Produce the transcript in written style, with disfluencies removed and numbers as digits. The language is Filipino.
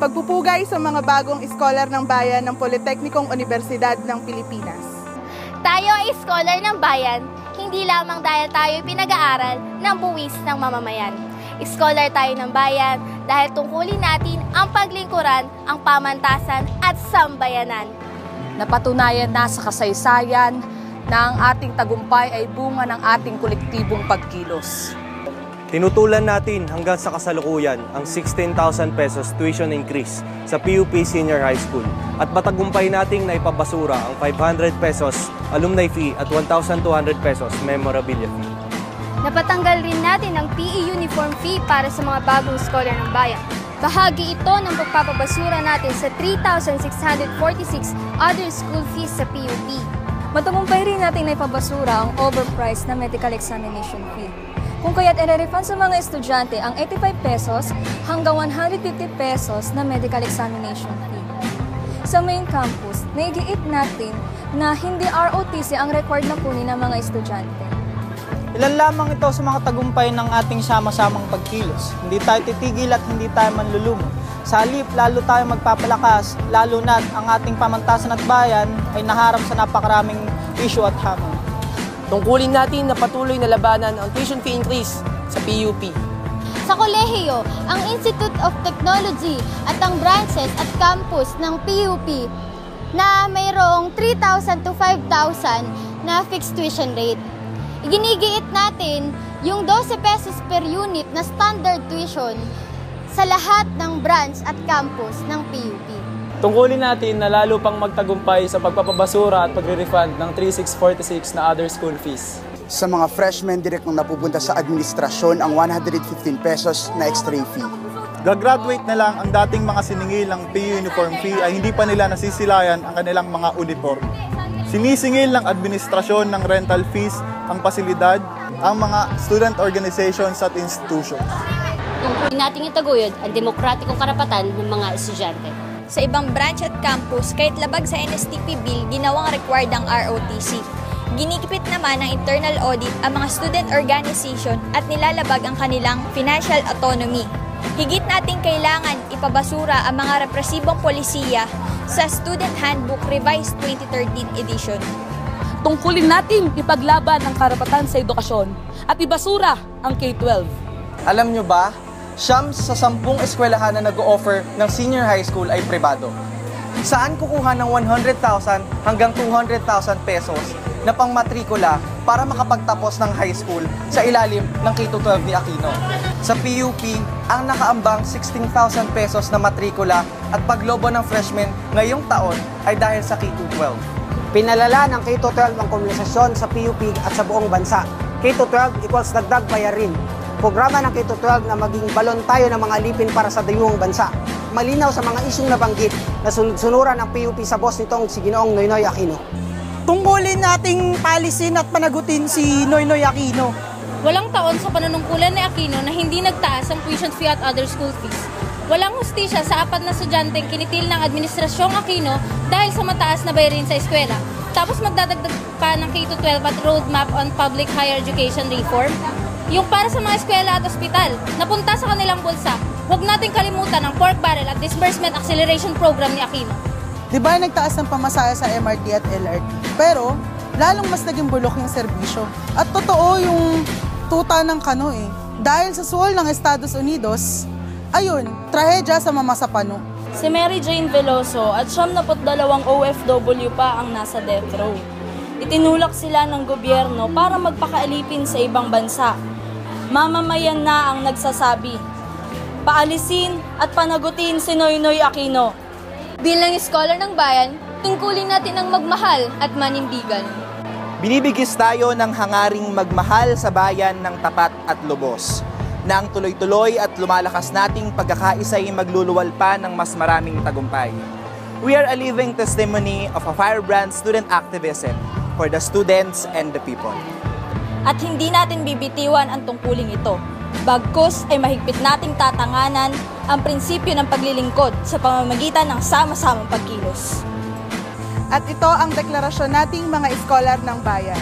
pagpupugay sa mga bagong iskolar ng bayan ng Politeknikong Universidad ng Pilipinas. Tayo ay iskolar ng bayan, hindi lamang dahil tayo'y pinag-aaral ng buwis ng mamamayan. Iskolar tayo ng bayan dahil tungkulin natin ang paglingkuran, ang pamantasan at sambayanan. Napatunayan na sa kasaysayan na ang ating tagumpay ay bunga ng ating kolektibong pagkilos. Tinutulan natin hanggang sa kasalukuyan ang 16,000 pesos tuition increase sa PUP Senior High School at matagumpay nating naipabasura ang 500 pesos alumni fee at 1,200 pesos memorabilia fee. Napatanggal rin natin ang PE uniform fee para sa mga bagong scholar ng bayan. Bahagi ito ng pagpapabasura natin sa 3,646 other school fees sa PUP. Matagumpay rin natin naipabasura ang overpriced na medical examination fee. Kung kaya't i-refund sa mga estudyante ang 85 pesos hanggang 150 pesos na medical examination fee. Sa main campus, naigiit natin na hindi ROTC ang required na kunin ng mga estudyante. Ilan lamang ito sa mga tagumpay ng ating sama-samang pagkilos. Hindi tayo titigil at hindi tayo manlulumo. Sa halip, lalo tayo magpapalakas, lalo na't ang ating pamantasan at bayan ay naharap sa napakaraming issue at hamon. Tungkulin natin na patuloy na labanan ang tuition fee increase sa PUP. Sa kolehiyo, ang Institute of Technology at ang branches at campus ng PUP na mayroong 3,000 to 5,000 na fixed tuition rate. Iginigiit natin yung 12 pesos per unit na standard tuition sa lahat ng branch at campus ng PUP. Tungkulin natin na lalo pang magtagumpay sa pagpapabasura at pagre-refund ng 3,646 na other school fees. Sa mga freshmen, direct nang napupunta sa administrasyon ang 115 pesos na extra fee. Gagraduate na lang ang dating mga siningil ng PU uniform fee ay hindi pa nila nasisilayan ang kanilang mga uniform. Sinisingil ng administrasyon ng rental fees, ang pasilidad, ang mga student organizations at institutions. Tungkulin nating itaguyod ang demokratikong karapatan ng mga estudyante. Sa ibang branch at campus, kahit labag sa NSTP bill, ginawang required ang ROTC. Ginikipit naman ng internal audit ang mga student organization at nilalabag ang kanilang financial autonomy. Higit nating kailangan ipabasura ang mga represibong polisiya sa Student Handbook Revised 2013 edition. Tungkulin natin ipaglaban ang karapatan sa edukasyon at ibasura ang K-12. Alam nyo ba, siyam sa 10 eskwelahan na nag-o-offer ng senior high school ay pribado. Saan kukuha ng 100,000 hanggang 200,000 pesos na pangmatrikula para makapagtapos ng high school sa ilalim ng K-12 ni Aquino? Sa PUP, ang nakaambang 16,000 pesos na matrikula at paglobo ng freshman ngayong taon ay dahil sa K-12. Pinalala ng K-12 ang komunikasyon sa PUP at sa buong bansa. K-12 equals dagdag bayarin. Programa ng K-12 na maging balon tayo ng mga alipin para sa dayuhang bansa. Malinaw sa mga isyong nabanggit na sunod-sunuran ang PUP sa boss nitong si Ginoong Noynoy Aquino. Tungkulin nating palisin at panagutin si Noynoy Aquino. Walang taon sa panunungkulan ni Aquino na hindi nagtaas ang tuition fee at other school fees. Walang hustisya sa 4 na estudyanteng kinitil ng Administrasyong Aquino dahil sa mataas na bayarin sa eskwela. Tapos magdadagdag pa ng K-12 at Roadmap on Public Higher Education Reform. Yung para sa mga eskwela at ospital, napunta sa kanilang bulsa. Huwag nating kalimutan ang pork barrel at disbursement acceleration program ni Aquino. Diba nagtaas ng pamasaya sa MRT at LRT? Pero, lalong mas naging bulok yung serbisyo. At totoo yung tuta ng kano eh. Dahil sa suwol ng Estados Unidos, ayun, trahedya sa mamasapano. Si Mary Jane Veloso at 72 OFW pa ang nasa death row. Itinulak sila ng gobyerno para magpakaalipin sa ibang bansa. Mamamayan na ang nagsasabi. Paalisin at panagutin si Noynoy Aquino. Bilang scholar ng bayan, tungkulin natin ang magmahal at manindigan. Binibigis tayo ng hangaring magmahal sa bayan ng tapat at lubos, na ang tuloy-tuloy at lumalakas nating pagkakaisa'y magluluwal pa ng mas maraming tagumpay. We are a living testimony of a firebrand student activism for the students and the people. At hindi natin bibitiwan ang tungkuling ito. Bagkus ay mahigpit nating tatanganan ang prinsipyo ng paglilingkod sa pamamagitan ng sama-samang pagkilos. At ito ang deklarasyon nating mga iskolar ng bayan.